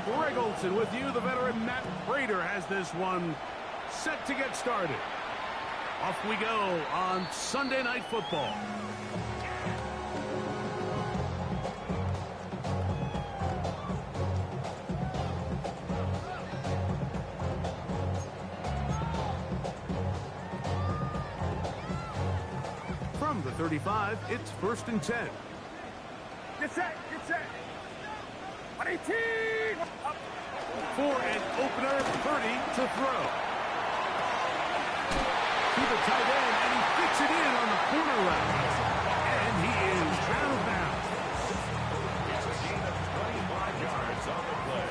Greg Olson with you. The veteran Matt Prater has this one set to get started. Off we go on Sunday Night Football. From the 35, it's 1st and 10. Get set, get set. 118. For an opener, 30 to throw. To the tight end, and he fits it in on the corner route. And he is out of bounds. It's a gain of 25 yards on the play.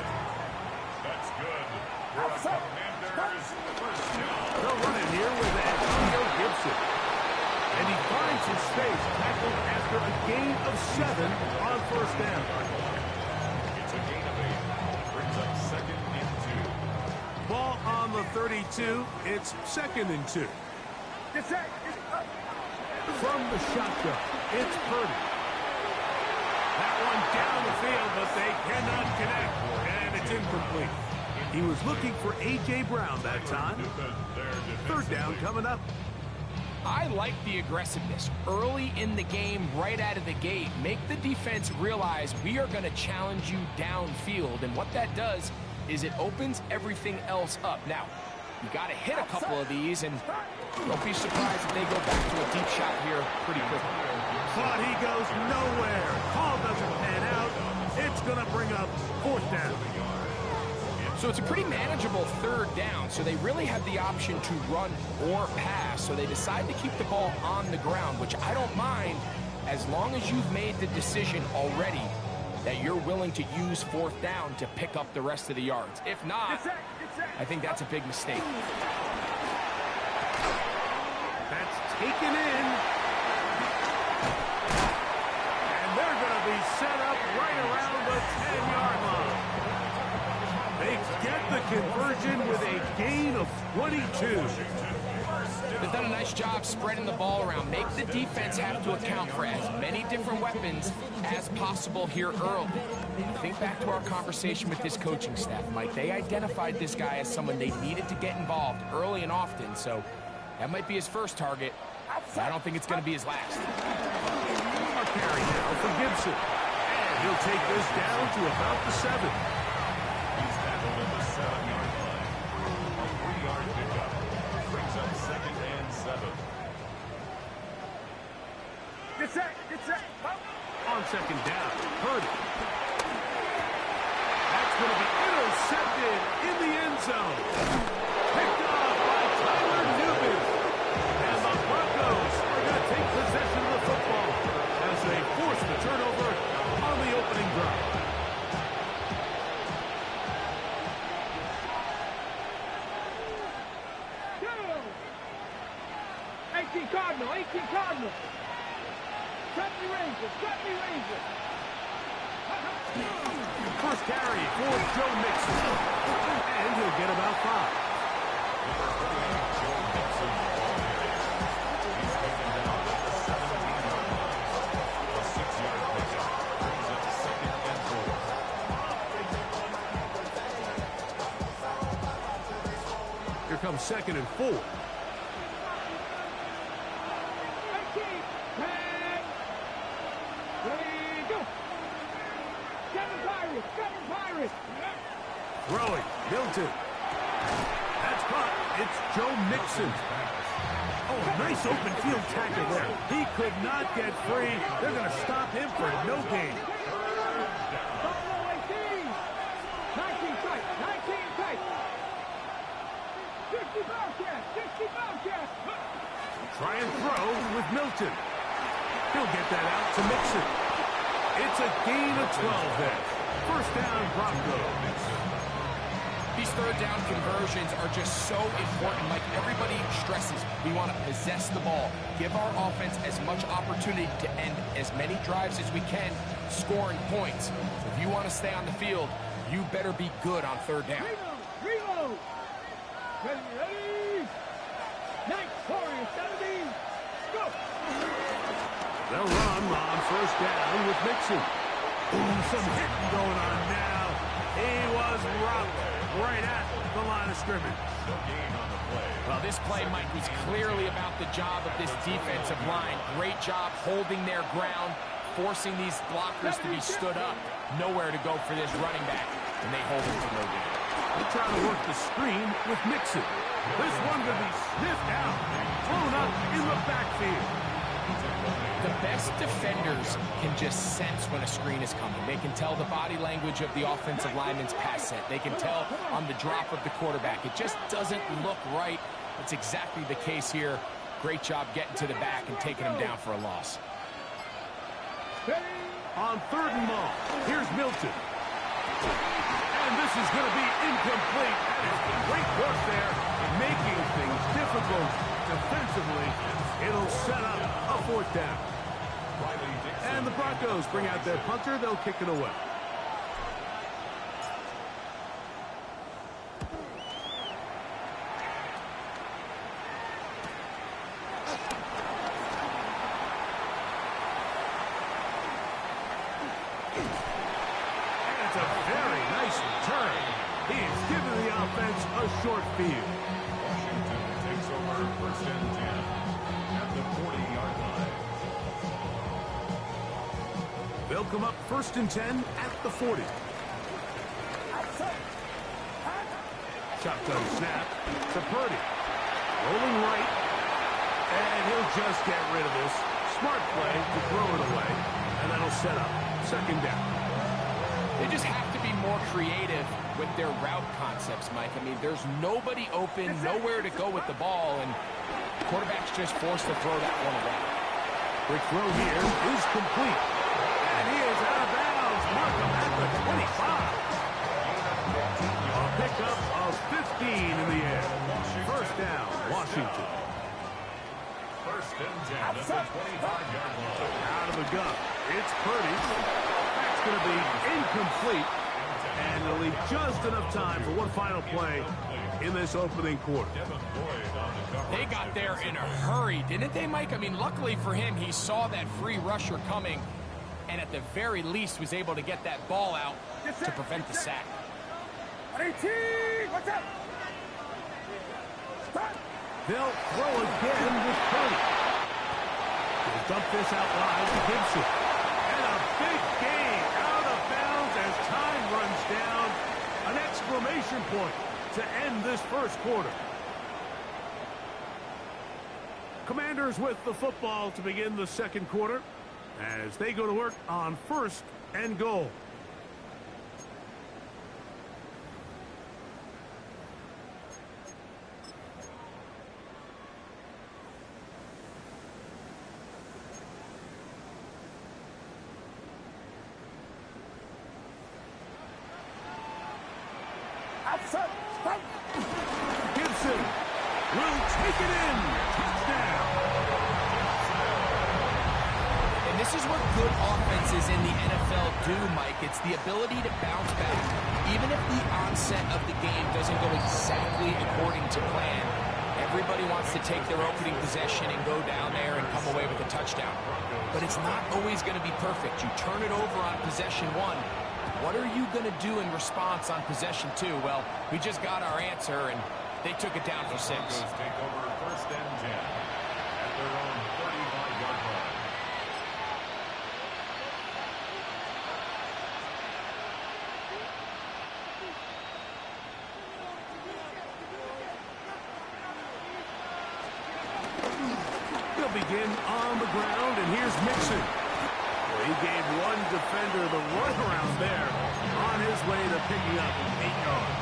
That's good. For the Commanders, first down. They'll run it here with Antonio Gibson. And he finds his space, tackled after a gain of 7 on 1st down. It's a gain of 8. Brings up 2nd and 2. Ball on the 32. It's 2nd and 2. Get set. From the shotgun, it's Purdy. That one down the field, but they cannot connect, and it's incomplete. He was looking for A.J. Brown that time. 3rd down coming up. I like the aggressiveness early in the game, right out of the gate. Make the defense realize we are going to challenge you downfield, and what that does is it opens everything else up. Now, you got to hit a couple of these, and don't be surprised if they go back to a deep shot here pretty quickly. But he goes nowhere. Call doesn't pan out. It's going to bring up 4th down. So it's a pretty manageable 3rd down, so they really have the option to run or pass. So they decide to keep the ball on the ground, which I don't mind as long as you've made the decision already that you're willing to use 4th down to pick up the rest of the yards. If not, I think that's a big mistake. That's taken in. And they're going to be set up right around the 10-yard line. They get the conversion with a gain of 22. They've done a nice job spreading the ball around. Make the defense have to account for as many different weapons as possible here early. Think back to our conversation with this coaching staff, Mike. They identified this guy as someone they needed to get involved early and often, so that might be his first target. I don't think it's going to be his last. A carry now for Gibson. And he'll take this down to about the 7. He's tackled at the 7-yard line. A 3-yard pickup. Brings up 2nd and 7. Get set, get set. On 2nd down, Purdy. That's going to be intercepted in the end zone. Picked off by Tyler Newman. And the Broncos are going to take possession of the football as they force the turnover on the opening drive. Cardinal, 18 Cardinal. Cut me Rangers, cut me Rangers. First carry for Joe Mixon. And he'll get about 5. Joe Mixon. He's taken down at the 17-yard line. A 6-yard pickup. Brings up 2nd and 4. Here comes 2nd and 4. Throwing, Milton. That's caught. It's Joe Mixon. Oh, nice open field tackle there. He could not get free. They're going to stop him for no gain. 19 tight, 19 tight. 60 Bobcats, 60 Bobcats. Try and throw with Milton. He'll get that out to Mixon. It's a gain of 12 there. First down, Broncos. These 3rd down conversions are just so important. Like everybody stresses, we want to possess the ball. Give our offense as much opportunity to end as many drives as we can, scoring points. If you want to stay on the field, you better be good on 3rd down. Reload! Ready! Nice, Warriors, 17. Go! They'll run on 1st down with Mixon. Ooh, some hitting going on now. He was rocked right at the line of scrimmage. No gain on the play. Well, this play, Mike, was clearly about the job of this defensive line. Great job holding their ground, forcing these blockers to be stood up. Nowhere to go for this running back, and they hold him to no gain. They try to work the screen with Mixon. This one could be sniffed out, thrown up in the backfield. The best defenders can just sense when a screen is coming. They can tell the body language of the offensive lineman's pass set. They can tell on the drop of the quarterback. It just doesn't look right. It's exactly the case here. Great job getting to the back and taking him down for a loss. On 3rd and long, here's Milton. And this is going to be incomplete. That is great work there, making things difficult defensively. It'll set up a 4th down. And the Broncos bring out their punter. They'll kick it away. And it's a very nice return. He has given the offense a short field. Washington takes over 1st and 10 at the 40-yard line. They'll come up 1st and 10 at the 40. Shotgun snap to Purdy. Rolling right. And he'll just get rid of this. Smart play to throw it away. And that'll set up 2nd down. They just have to be more creative with their route concepts, Mike. I mean, there's nobody open, nowhere to go with the ball, and quarterback's just forced to throw that one away. Quick throw here is complete. And he is out of bounds. Markham at the 25. A pickup of 15 in the air. 1st down, Washington. 1st and 10 at the 25-yard line. Out of the gun. It's Purdy. That's going to be incomplete. And it'll leave just enough time for one final play in this opening quarter. They got there in a hurry, didn't they, Mike? I mean, luckily for him, he saw that free rusher coming, and at the very least was able to get that ball out to prevent the sack. 18, what's up? They'll throw again with Purdy. They'll dump this out wide to Gibson. And a big gain out of bounds as time runs down. An exclamation point to end this 1st quarter. Commanders with the football to begin the 2nd quarter as they go to work on 1st and goal. Gibson will take it in. Touchdown. And this is what good offenses in the NFL do, Mike. It's the ability to bounce back. Even if the onset of the game doesn't go exactly according to plan, everybody wants to take their opening possession and go down there and come away with a touchdown. But it's not always going to be perfect. You turn it over on possession 1. What are you going to do in response on possession 2? Well, we just got our answer, and they took it down for 6. Broncos take over 1st and 10 at their own 35-yard line. They'll begin on the ground, and here's Mixon. Well, he gave one defender the runaround there on his way to picking up 8 yards.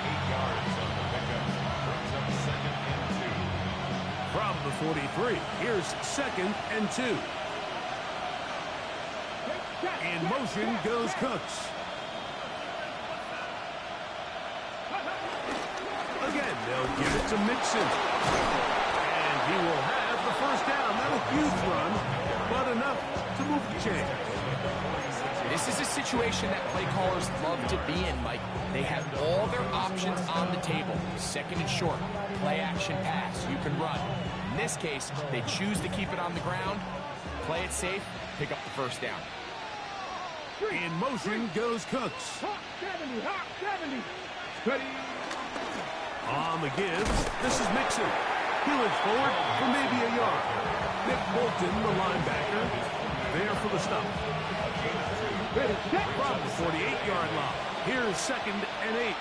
8 yards on the pickup. Brings up 2nd and 2. From the 43, here's 2nd and 2. In motion goes Cooks. Again, they'll give it to Mixon. And he will have the 1st down. Not a huge run, but enough to move the chain. This is a situation that play callers love to be in, Mike. They have all their options on the table. 2nd and short, play action pass, you can run. In this case, they choose to keep it on the ground, play it safe, pick up the 1st down. In motion goes Cooks. Hawk 70, Hawk 70. Steady. On the gives, this is Mixon. Peeling forward for maybe a yard. Nick Bolton, the linebacker, there for the stop. Ready, set. From the 48-yard line, here's 2nd and 8.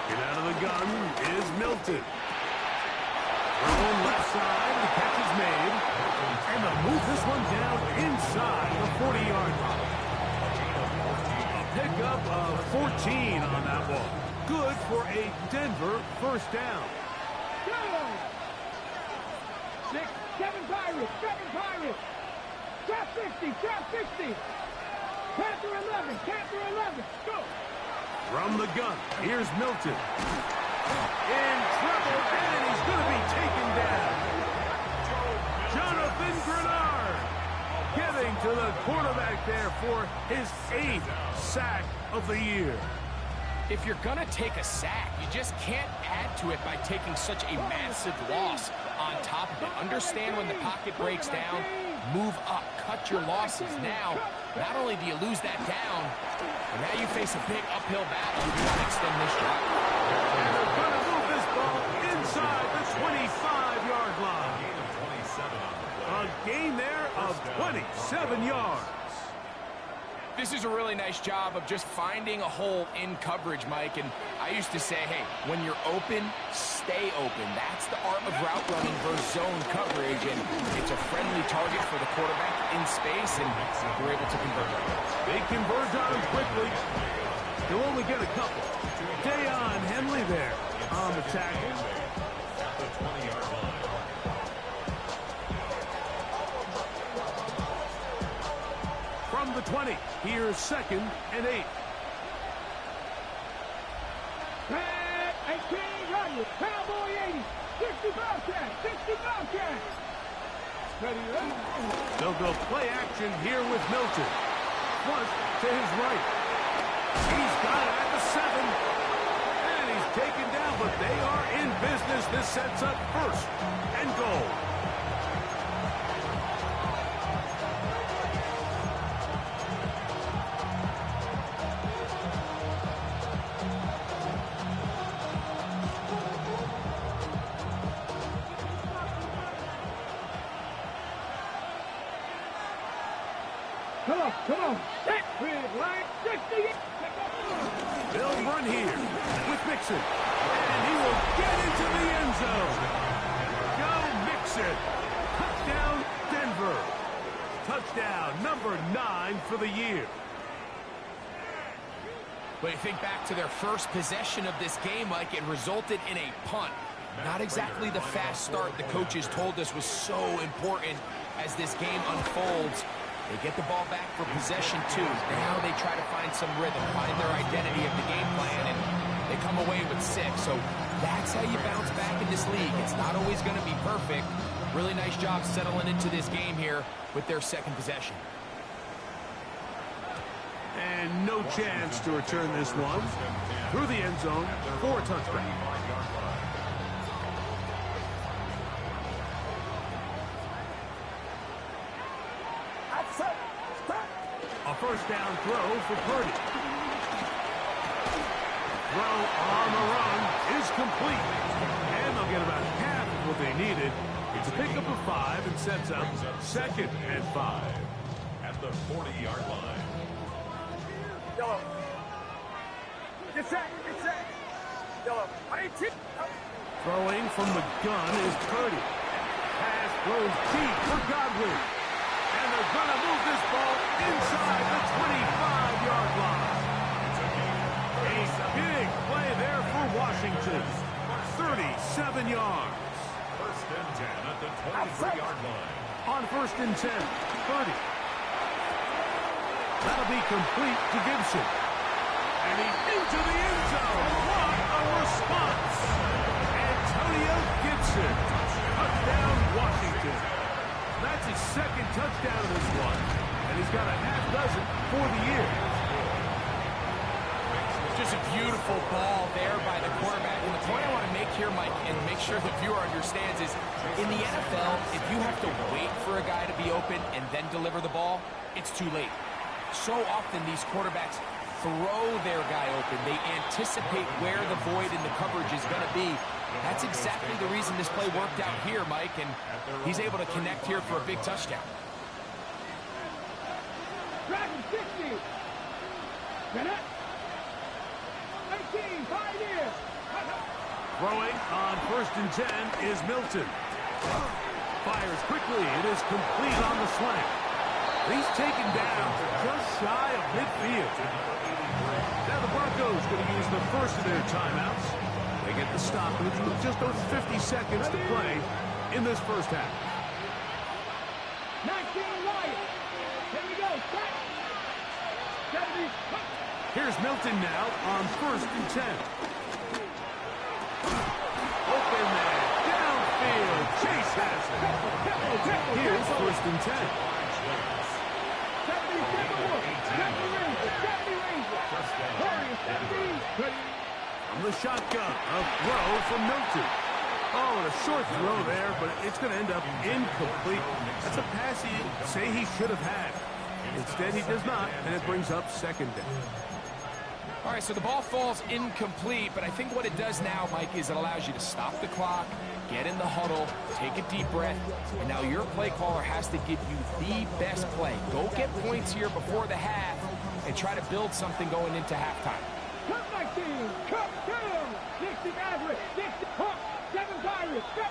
Get out of the gun is Milton. Thrown left side, the catch is made. And they'll move this one down inside the 40-yard line. A pickup of 14 on that one. Good for a Denver first down. Go! 6, 7 Pirates, 7 Pirates. Trap 60, trap 60. Panther 11, Panther 11. Go! From the gun, here's Milton. In trouble, and he's going to be taken down. Jonathan Grenard getting to the quarterback there for his 8th sack of the year. If you're going to take a sack, you just can't add to it by taking such a massive loss on top of it. Understand when the pocket breaks down, move up, cut your losses. Now, not only do you lose that down, but now you face a big uphill battle if you want to extend this drive. And they're going to move this ball inside the 25-yard line. A gain there of 27 yards. This is a really nice job of just finding a hole in coverage, Mike. And I used to say, hey, when you're open, stay open. That's the art of route running versus zone coverage. And it's a friendly target for the quarterback in space, and they're able to convert. They converge on him quickly. He'll only get a couple. Deion Henley there on the tackle. At the 20-yard line. From the 20, here's 2nd and 8. Pat 1800, Cowboy 80, 60 Bobcat, 60 Bobcat. Ready, ready. They'll go play action here with Milton. Flush to his right. He's got it at the 7. And he's taken down, but they are in business. This sets up 1st and goal. Come on. Set with line 60. They'll run here with Mixon. And he will get into the end zone. Go Mixon. Touchdown, Denver. Touchdown number 9 for the year. But you think back to their first possession of this game, Mike, it resulted in a punt. Not exactly the fast start the coaches told us was so important as this game unfolds. They get the ball back for possession 2. Now they try to find some rhythm, find their identity of the game plan, and they come away with 6. So that's how you bounce back in this league. It's not always going to be perfect. Really nice job settling into this game here with their 2nd possession. And no chance to return this one. Through the end zone for a touchback. A first down throw for Purdy. Throw on the run is complete. And they'll get about half of what they needed. It's a pickup of 5 and sets up 2nd and 5. At the 40-yard line. Yellow. Get set, get set. Yellow. 18. Throwing from the gun is Purdy. Pass throws deep for Godwin. And they're going to move this ball inside the 25-yard line. A big play there for Washington. 37 yards. 1st and 10 at the 23-yard line. On 1st and 10, Purdy. That'll be complete to Gibson. And he's into the end zone. What a response. Antonio Gibson. Touchdown, Washington. That's his 2nd touchdown of this one. And he's got a half dozen for the year. Just a beautiful ball there by the quarterback. And the point I want to make here, Mike, and make sure the viewer understands is, in the NFL, if you have to wait for a guy to be open and then deliver the ball, it's too late. So often these quarterbacks throw their guy open. They anticipate where the void in the coverage is going to be. That's exactly the reason this play worked out here, Mike, and he's able to connect here for a big touchdown. Dragon 60. Connect. 18, Pioneer. Throwing on 1st and 10 is Milton. Fires quickly. It is complete on the slant. He's taken down just shy of midfield. Now the Broncos going to use the first of their timeouts. They get the stoppage with just over 50 seconds to play in this first half. 19 Lions. Here we go. Set. 70. Here's Milton now on 1st and 10. Open man. Downfield. Chase has it. Here's 1st and 10. 70. From the shotgun, a throw from Milton. Oh, and a short throw there, but it's going to end up incomplete. That's a pass he'd say he should have had. Instead, he does not, and it brings up 2nd down. All right, so the ball falls incomplete, but I think what it does now, Mike, is it allows you to stop the clock, get in the huddle, take a deep breath, and now your play caller has to give you the best play. Go get points here before the half and try to build something going into halftime. Cut my team. Cut down. 60 Maverick. 60 Hawk. 7 Pirates. 7.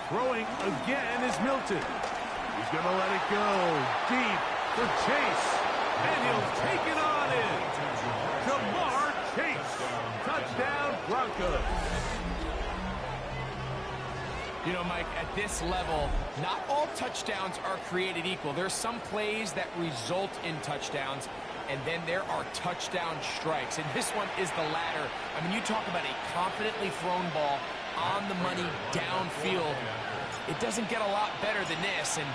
Throwing again is Milton. He's going to let it go deep for Chase, and he'll take it on in. Jamar Chase. Touchdown, Broncos. You know, Mike, at this level, not all touchdowns are created equal. There's some plays that result in touchdowns, and then there are touchdown strikes. And this one is the latter. I mean, you talk about a confidently thrown ball on the money downfield. It doesn't get a lot better than this, and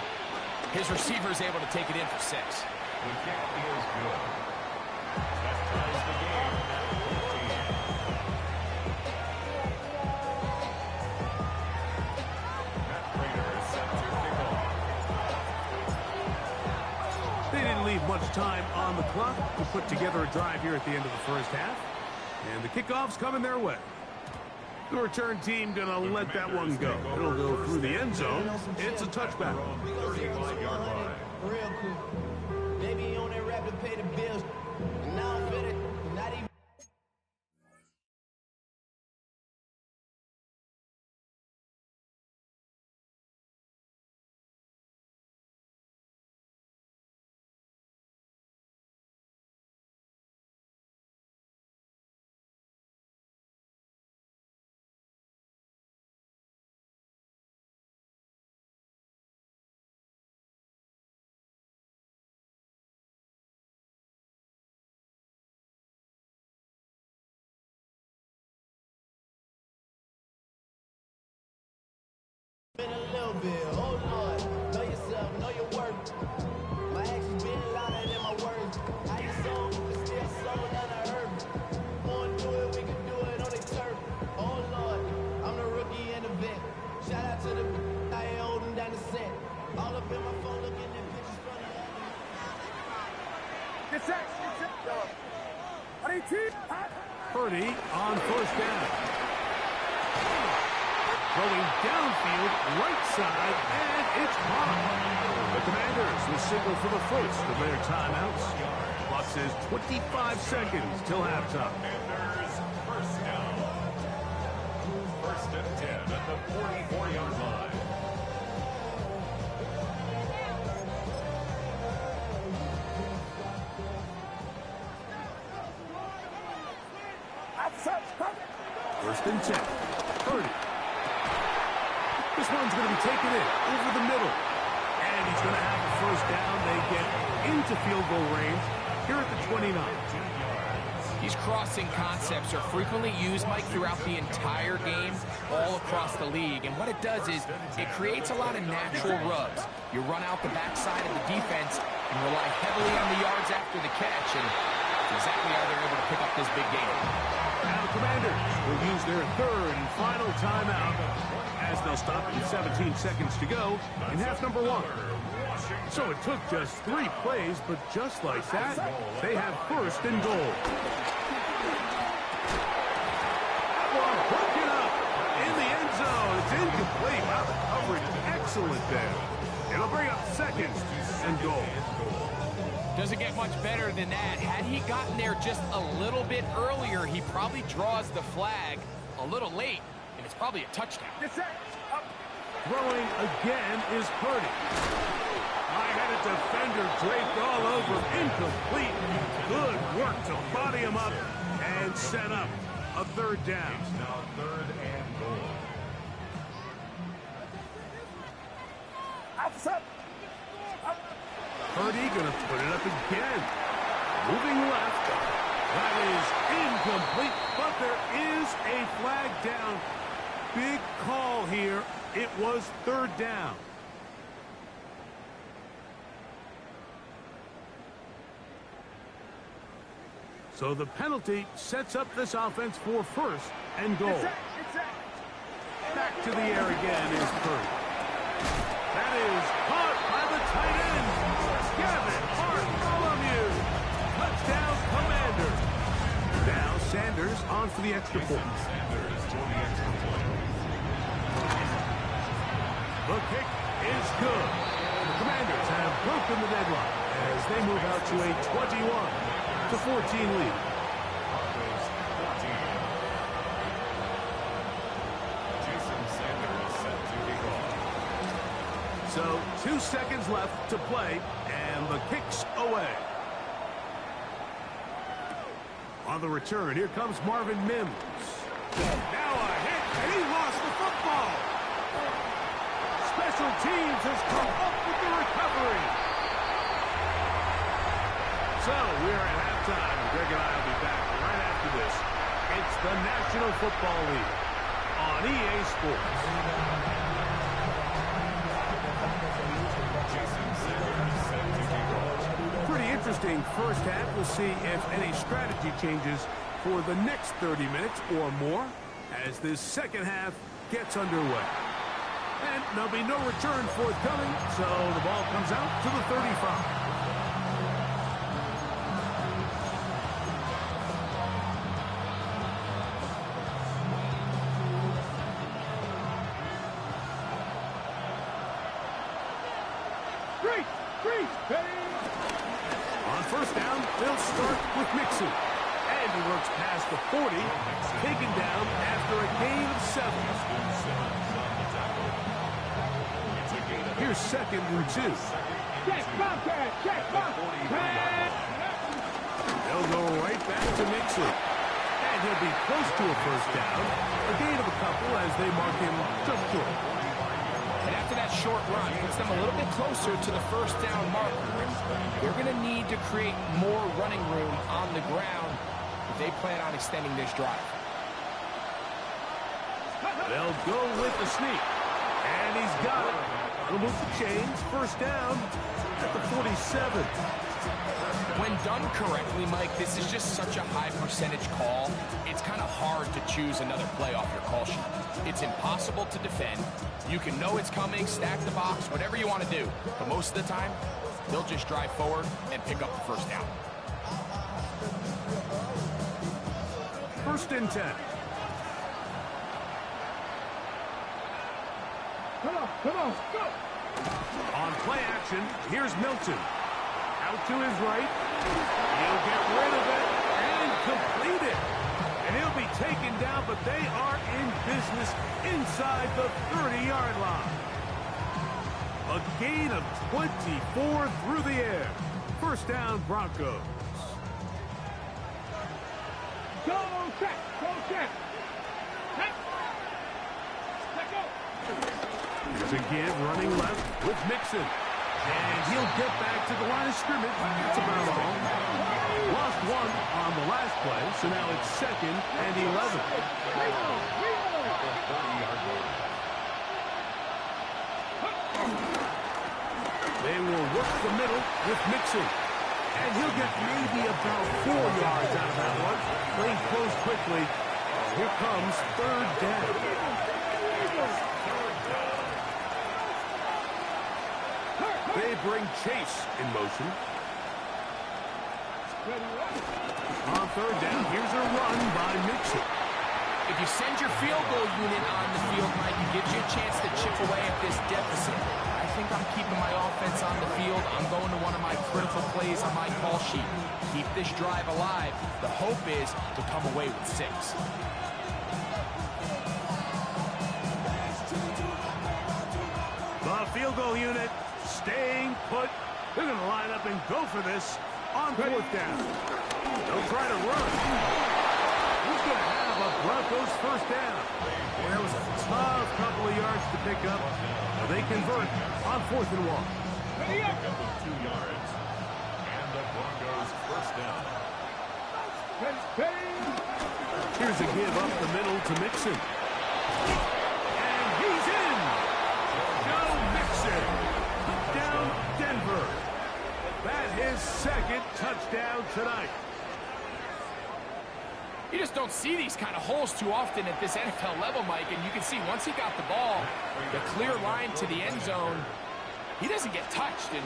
his receiver is able to take it in for 6. The kick is good. That ties the game at 14. Matt Prater is set to kick off. They didn't leave much time on the clock to put together a drive here at the end of the first half. And the kickoff's coming their way. The return team going to let that one go. It'll go through the end zone. It's a touchback. 35-yard line. Real cool. They be on that rap to pay the bills. And now I'm fit it. Not even. Been a little bit, oh Lord, know yourself, know your worth. My actions been louder than my words. I ain't sold, but still sold on the earth. Wanna do it, we can do it on the turf. Oh Lord, I'm the rookie in the vet. Shout out to the I ain't holding down the set. All up in my phone looking at pictures from the Get set. Get set. Purdy on 1st down. Throwing downfield, right side, and it's caught. The Commanders will signal for the first of their timeouts. Clock says 25 seconds till halftime. Commanders first down. 1st and 10 at the 44-yard line. First and 10. Purdy. This one's going to be taken in over the middle. And he's going to have the first down. They get into field goal range here at the 29. These crossing concepts are frequently used, Mike, throughout the entire game, all across the league. And what it does is it creates a lot of natural rubs. You run out the backside of the defense and rely heavily on the yards after the catch. And that's exactly how they're able to pick up this big game. Now the Commanders will use their third and final timeout as they'll stop with 17 seconds to go in half number one. So it took just 3 plays, but just like that, they have first and goal. That ball broken up in the end zone. It's incomplete. Wow, the coverage is excellent there. It'll bring up second and goal. Doesn't get much better than that. Had he gotten there just a little bit earlier, he probably draws the flag a little late, and it's probably a touchdown. Throwing again is Purdy. I had a defender draped all over. Incomplete. Good work to body him up and set up a third down. It's now third and goal. Purdy gonna put it up again. Moving left. That is incomplete, but there is a flag down. Big call here. It was third down. So the penalty sets up this offense for first and goal. Back to the air again is Purdy. That is caught by the tight end. Gavin Bartholomew. Touchdown, Commanders. Now Sanders on for the extra point. The kick is good. The Commanders have broken the deadlock as they move out to a 21-14 lead. So 2 seconds left to play, and the kick's away. On the return, here comes Marvin Mims. Now a hit, and he lost the football. Special teams has come up with the recovery. So we're at halftime. Greg and I will be back right after this. It's the National Football League on EA Sports. Pretty interesting first half. We'll see if any strategy changes for the next 30 minutes or more as this second half gets underway. And there'll be no return forthcoming, so the ball comes out to the 35. On first down, they'll start with Mixon. And he works past the 40, taken down after a gain of 7. Here's second and 2. Check, Bobcat! Check, Bobcat! They'll go right back to Mixon. And he'll be close to a first down. A gain of a couple as they mark him just short. And after that short run, puts them a little bit closer to the first down marker. They're going to need to create more running room on the ground if they plan on extending this drive. They'll go with the sneak. And he's got it. He'll move the chains. First down at the 47. When done correctly, Mike, this is just such a high percentage call. It's kind of hard to choose another play off your call sheet. It's impossible to defend. You can know it's coming, stack the box, whatever you want to do. But most of the time, they'll just drive forward and pick up the first down. First and 10. Come on, go! On play action, here's Milton. Out to his right. He'll get rid of it and complete it. And he'll be taken down, but they are in business inside the 30-yard line. A gain of 24 through the air. First down, Broncos. Go check! Go check! Check! Let go! Here's again running left with Mixon. And he'll get back to the line of scrimmage. That's about all. Lost one on the last play, so now it's second and 11. They will work the middle with Mixon. And he'll get maybe about 4 yards out of that one. Playing close quickly, Here comes third down. They bring Chase in motion. On third down, here's a run by Mixon. If you send your field goal unit on the field, Mike, it gives you a chance to chip away at this deficit. I think I'm keeping my offense on the field. I'm going to one of my critical plays on my call sheet. Keep this drive alive. The hope is to come away with 6. The field goal unit staying put. They're going to line up and go for this on fourth down. They'll try to run. Who's going to have a Broncos first down? Well, that was a tough couple of yards to pick up. Now they convert on 4th and 1. Pick up of 2 yards. And the Broncos first down. Here's a give up the middle to Mixon. And he's in. Joe Mixon. Down Denver. That his second touchdown tonight. You just don't see these kind of holes too often at this NFL level, Mike, and you can see once he got the ball, the clear line to the end zone, he doesn't get touched, and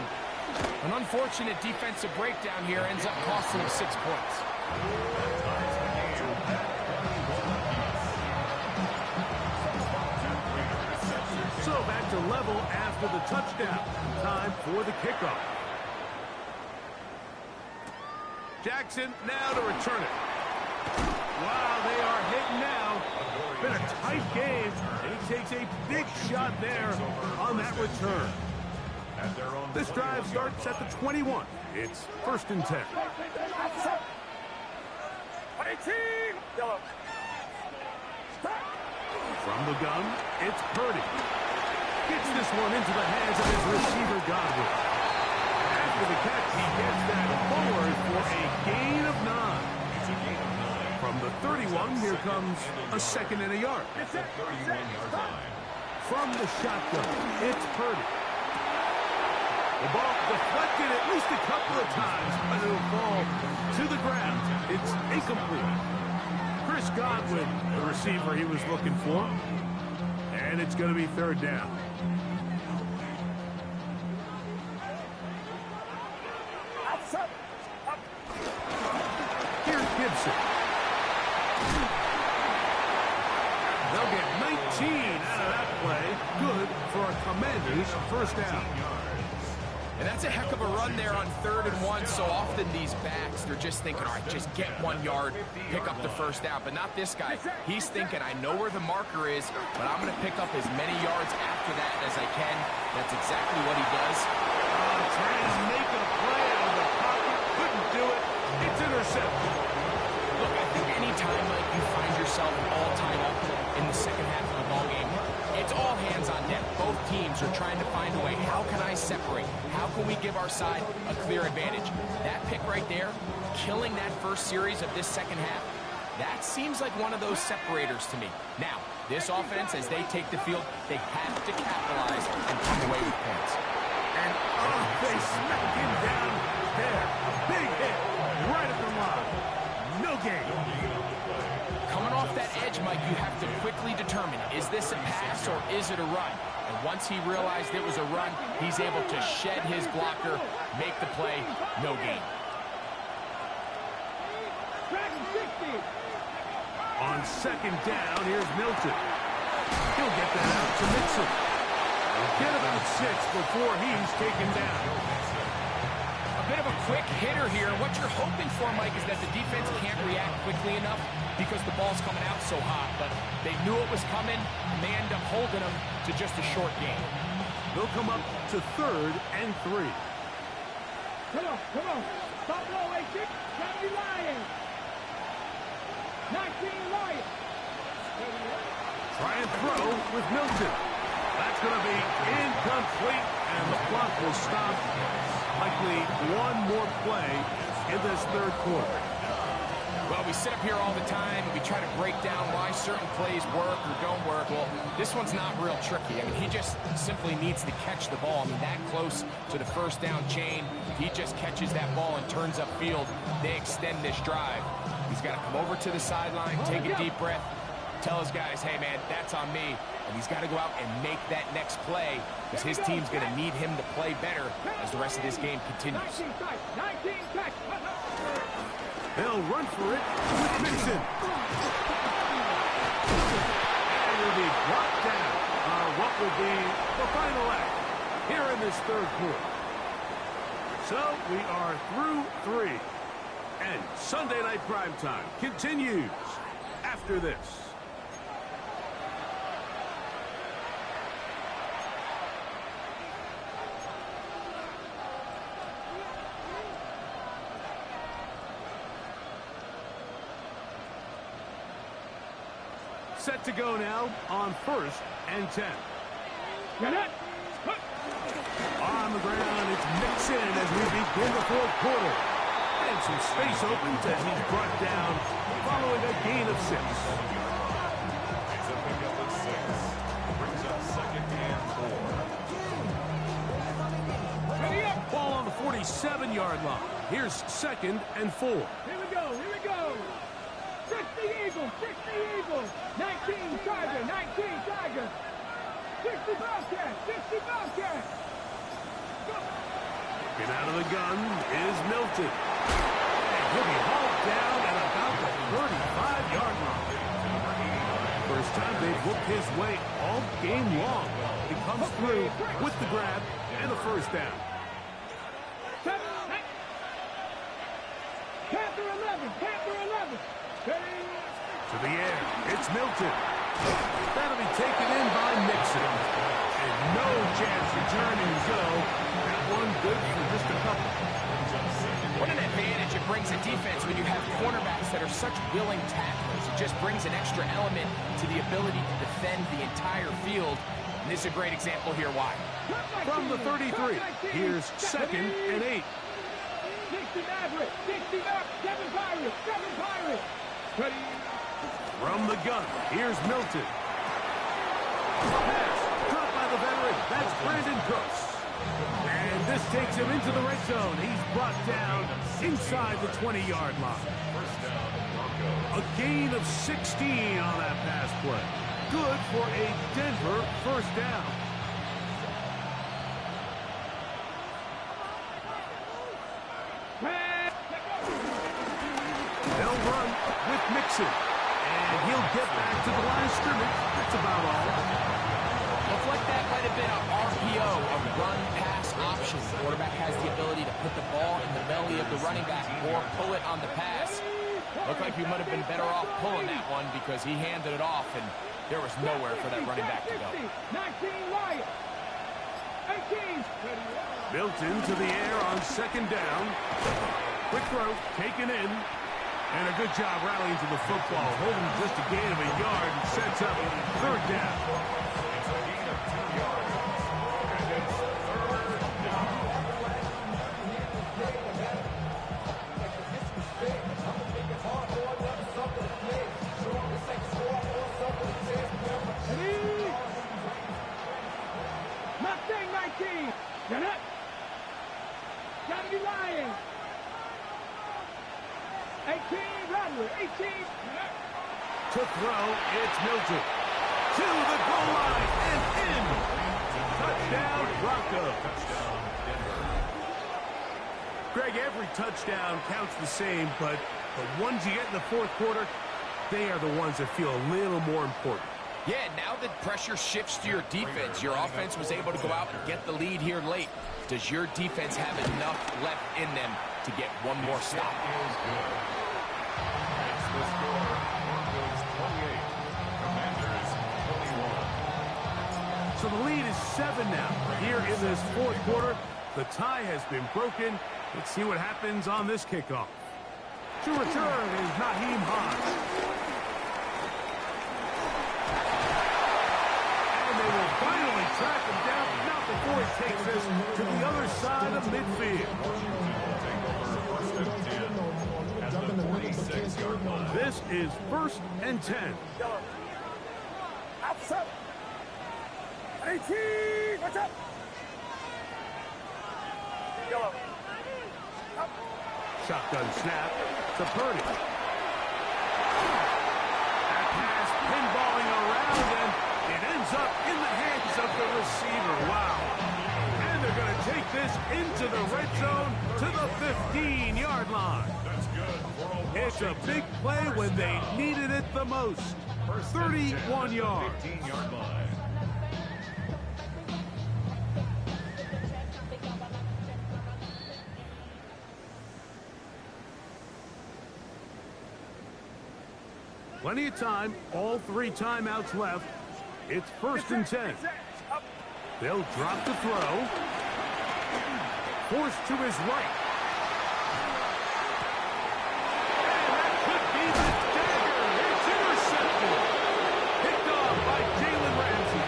an unfortunate defensive breakdown here ends up costing him 6 points. So back to level after the touchdown. Time for the kickoff. Jackson now to return it. Wow, they are hitting now. Been a tight game. And he takes a big shot there on that return. This drive starts at the 21. It's 1st and 10. From the gun, it's Purdy. Gets this one into the hands of his receiver, Godwin. After the catch, he gets that forward for a gain of 9. From the 31, here comes a 2nd and a yard. From the shotgun, it's Purdy. The ball deflected at least a couple of times, but it'll fall to the ground. It's incomplete. Chris Godwin, the receiver he was looking for. And it's going to be 3rd down. Here's Gibson. They'll get 19 out of that play. Good for a Commanders first down. And that's a heck of a run there on 3rd and 1. So often these backs, they're just thinking, all right, just get 1 yard, pick up the first down. But not this guy. He's thinking, I know where the marker is, but I'm going to pick up as many yards after that as I can. That's exactly what he does. Trying to make a play out of the pocket. Couldn't do it. It's intercepted. Look, I think any time like you find yourself all tied up in the second half of the ballgame, it's all hands on deck. Both teams are trying to find a way. How can I separate? How can we give our side a clear advantage? That pick right there, killing that first series of this second half, that seems like one of those separators to me. Now, this offense, as they take the field, they have to capitalize and come away with points. And they smack him down there. A big hit right at the line. No gain. Coming off that edge, Mike, you have to quickly determine, is this a pass or is it a run? And once he realized it was a run, he's able to shed his blocker, make the play, no gain. On 2nd down, here's Milton. He'll get that out to Mixon. He'll get about 6 before he's taken down. A bit of a quick hitter here. What you're hoping for, Mike, is that the defense can't react quickly enough because the ball's coming out so hot. But they knew it was coming, and they end up holding them to just a short gain. They'll come up to 3rd and 3. Come on. Stop low, 18. Gotta be lying. 19 lying. Try and throw with Milton. That's going to be incomplete, and the clock will stop. Likely one more play in this 3rd quarter. Well, we sit up here all the time and we try to break down why certain plays work or don't work. Well, this one's not real tricky. I mean, he just simply needs to catch the ball. I mean, that close to the first down chain, if he just catches that ball and turns upfield, they extend this drive. He's got to come over to the sideline, take a deep breath, tell his guys, hey, man, that's on me. And he's got to go out and make that next play because his team's going to need him to play better as the rest of this game continues. 19 touch. They'll run for it with Mixon. And will be brought down on what will be the final act here in this third quarter. So we are through 3. And Sunday Night Primetime continues after this. Set to go now on 1st and 10. Get it. On the ground, it's Mixon as we begin the fourth quarter. And some space opens as he's brought down following a gain of 6. It's a pickup of 6. Brings up 2nd and 4. Ready up. Ball on the 47-yard line. Here's 2nd and 4. Here we go. 60 Eagles. 19 Tiger. 60 Bobcat. Get out of the gun is Milton. And he'll be hauled down at about the 35-yard line. First time they've looked his way all game long. He comes through with the grab and a first down. Panther 11. To the air, it's Milton. That'll be taken in by Mixon. And no chance returning go. That one good for just a couple. What an advantage it brings a defense when you have cornerbacks that are such willing tacklers. It just brings an extra element to the ability to defend the entire field. And this is a great example here why. From the 33, here's 2nd and 8. 60 Maverick. 7 Pirates. Ready. From the gun, here's Milton. Pass, dropped by the veteran. That's Brandon Cooks. And this takes him into the red zone. He's brought down inside the 20-yard line. First down, Broncos. A gain of 16 on that pass play. Good for a Denver first down. They'll run with Mixon. And he'll get back to the line of scrimmage. That's about all. Looks like that might have been an RPO, a run-pass option. The quarterback has the ability to put the ball in the belly of the running back or pull it on the pass. Looked like he might have been better off pulling that one because he handed it off, and there was nowhere for that running back to go. 19 Wyatt. 18. Milton to the air on 2nd down. Quick throw, taken in. And a good job rallying to the football, holding just a gain of a yard and sets up 3rd down. It's a gain of 2 yards. And it's 3rd down. Ready. Mustang 19. Get it. Gotta be lying. 18, Radler, 18. To throw, it's Milton. To the goal line and in. Touchdown, Broncos. Touchdown, Denver. Greg, every touchdown counts the same, but the ones you get in the fourth quarter, they are the ones that feel a little more important. Yeah, now that pressure shifts to your defense, your offense was able to go out and get the lead here late. Does your defense have enough left in them to get one more stop? Is good. It's the score. Broncos 28. Commanders 21. So the lead is 7 now. Here in this fourth quarter, the tie has been broken. Let's see what happens on this kickoff. To return is Naheem Hines. And they will finally track him down, not before he takes us to the other side of midfield. Take over 1st and 10 at the 46-yard line. This is 1st and 10. Outside. 18. Watch out. Yellow. Shotgun snap to Purdy. That pass pinball ends up in the hands of the receiver. Wow. And they're going to take this into the red zone to the 15-yard line. That's good for a It's a big play when they needed it the most. 31 yards. 15-yard line. Plenty of time, all 3 timeouts left. It's 1st and 10. They'll drop the throw. Forced to his right. And that could be the dagger. It's intercepted. Picked off by Jalen Ramsey.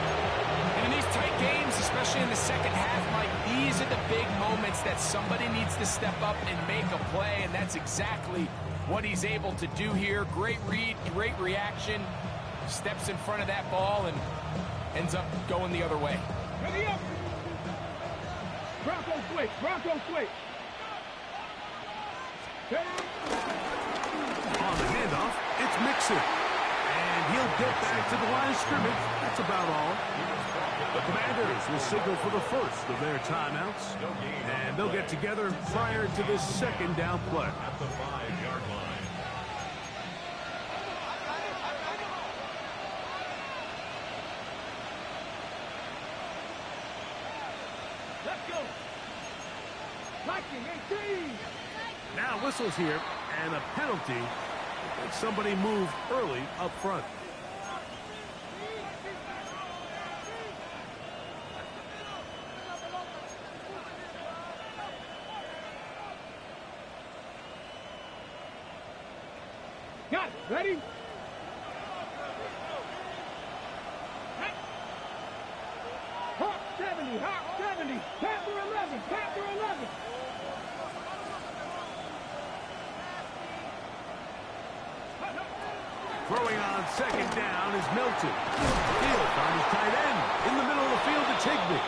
And in these tight games, especially in the second half, Mike, these are the big moments that somebody needs to step up and make a play, and that's exactly what he's able to do here. Great read, great reaction. Steps in front of that ball and ends up going the other way. Ready up. Bronco switch. Bronco switch. On the handoff, it's Mixon. And he'll get back to the line of scrimmage. That's about all. The Commanders will signal for the first of their timeouts. And they'll get together prior to this 2nd down play. At the 5-yard line. Let's go. Liking 18. Now whistles here, and a penalty. Somebody moved early up front. Got it. Ready? Hawk 70. Hawk 70. Panther 11. Panther 11. Throwing on 2nd down is Milton. He'll find his tight end in the middle of the field to Tigbee.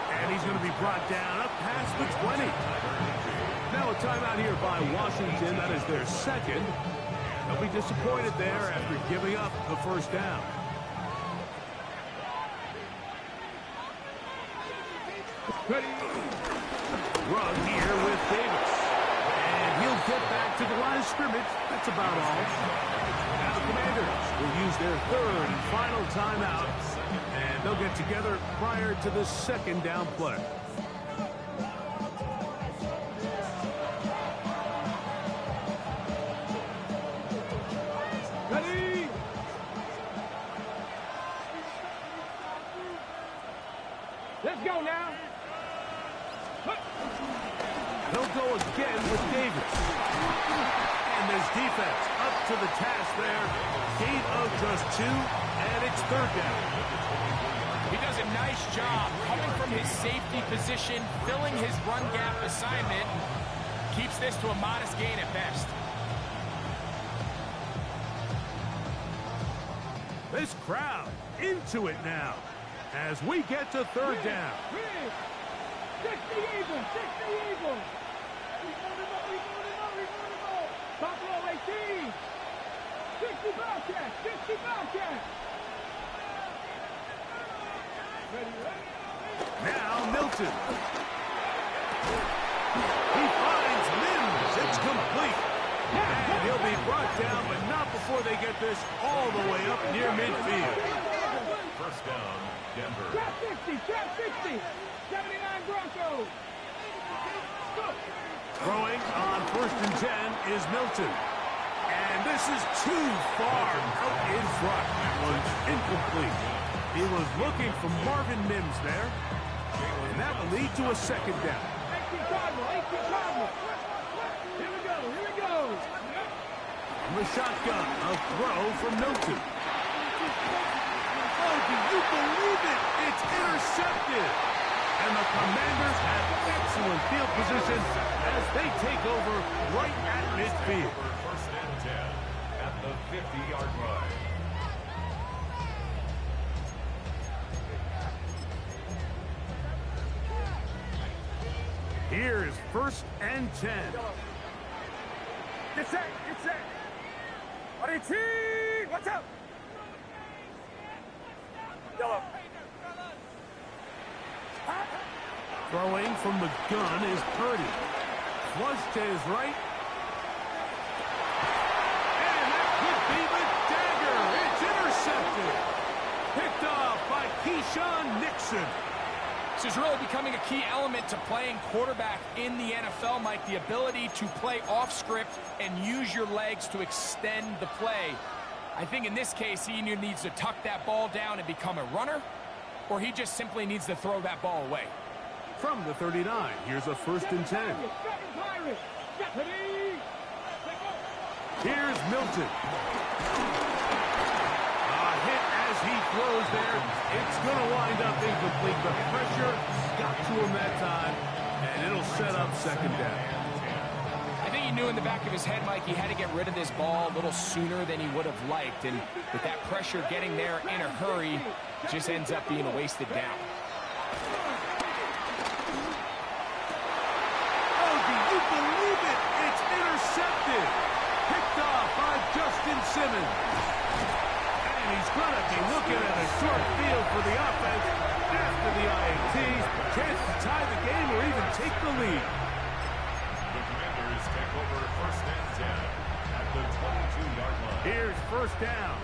And he's going to be brought down up past the 20. Now a timeout here by Washington. That is their 2nd. They'll be disappointed there after giving up the 1st down. Ready? Run here with Davis. And he'll get back to the line of scrimmage. That's about all. Now the Commanders will use their 3rd and final timeout. And they'll get together prior to the 2nd down play. Ready? Let's go now. He'll go again with Davis. And there's defense up to the task there. Gain of just 2, and it's 3rd down. He does a nice job coming from his safety position, filling his run gap assignment. Keeps this to a modest gain at best. This crowd into it now as we get to 3rd down. 60 Eagles. 60 Eagles. Buffalo 18. 60 Bobcats. 60 Bobcats. Now Milton. He finds Mims. It's complete. And he'll be brought down, but not before they get this all the way up near midfield. 1st down, Denver. Trap 60. Trap 60. 79 Broncos. Go. Throwing on 1st and 10 is Milton. And this is too far out in front. That one's incomplete. He was looking for Marvin Mims there. And that will lead to a 2nd down. 18 Cardinal. 18 Cardinal. Here we go. Here we go. From the shotgun, a throw from Milton. Oh, do you believe it? It's intercepted. And the Commanders have excellent field position as they take over right at midfield. 1st and 10 at the 50-yard line. Here is 1st and 10. Get set. Get set. 18. What's up? Throwing from the gun is Purdy. Flush to his right. And that could be the dagger. It's intercepted. Picked off by Keyshawn Nixon. This is really becoming a key element to playing quarterback in the NFL, Mike. The ability to play off script and use your legs to extend the play. I think in this case, he either needs to tuck that ball down and become a runner, or he just simply needs to throw that ball away. From the 39, here's a 1st and 10. Here's Milton. A hit as he throws there. It's going to wind up incomplete. The pressure got to him that time, and it'll set up 2nd down. I think he knew in the back of his head, Mike, he had to get rid of this ball a little sooner than he would have liked. And with that pressure getting there in a hurry, it just ends up being a wasted down. Oh, do you believe it? It's intercepted. Picked off by Justin Simmons. And he's going to be looking at a short field for the offense after the INT. Chance to tie the game or even take the lead. The Commanders take over 1st and 10 at the 22-yard line. Here's 1st down.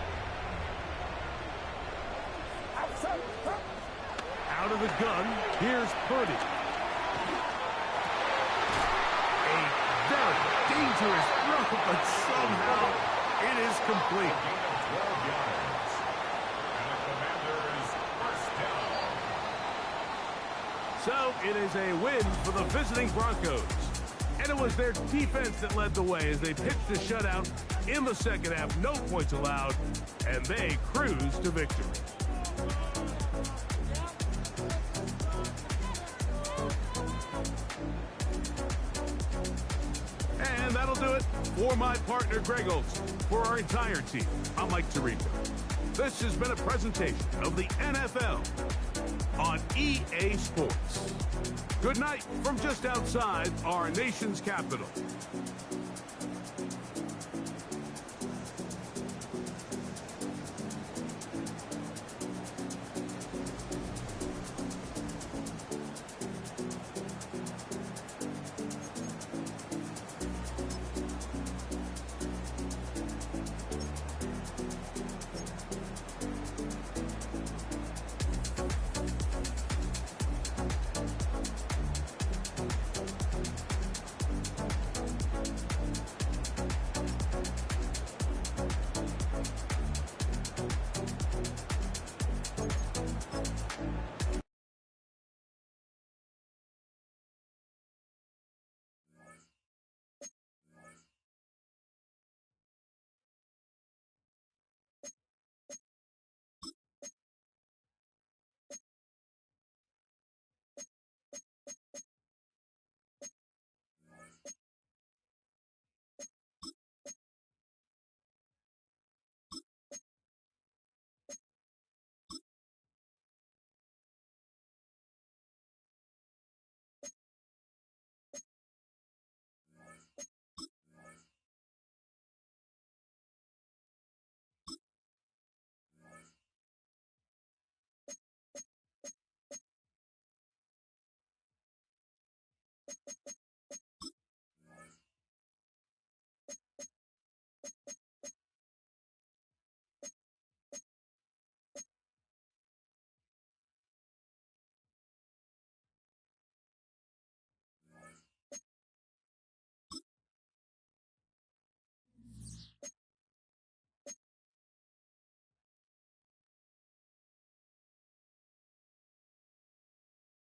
Out of the gun, here's Purdy. A very dangerous throw, but somehow it is complete. Gain of 12 yards. And the Commanders 1st down. So it is a win for the visiting Broncos. And it was their defense that led the way as they pitched a shutout in the 2nd half. No points allowed, and they cruised to victory. And that'll do it for my partner, Greg Olson. For our entire team, I'm Mike Tirico. This has been a presentation of the NFL on EA Sports. Good night from just outside our nation's capital.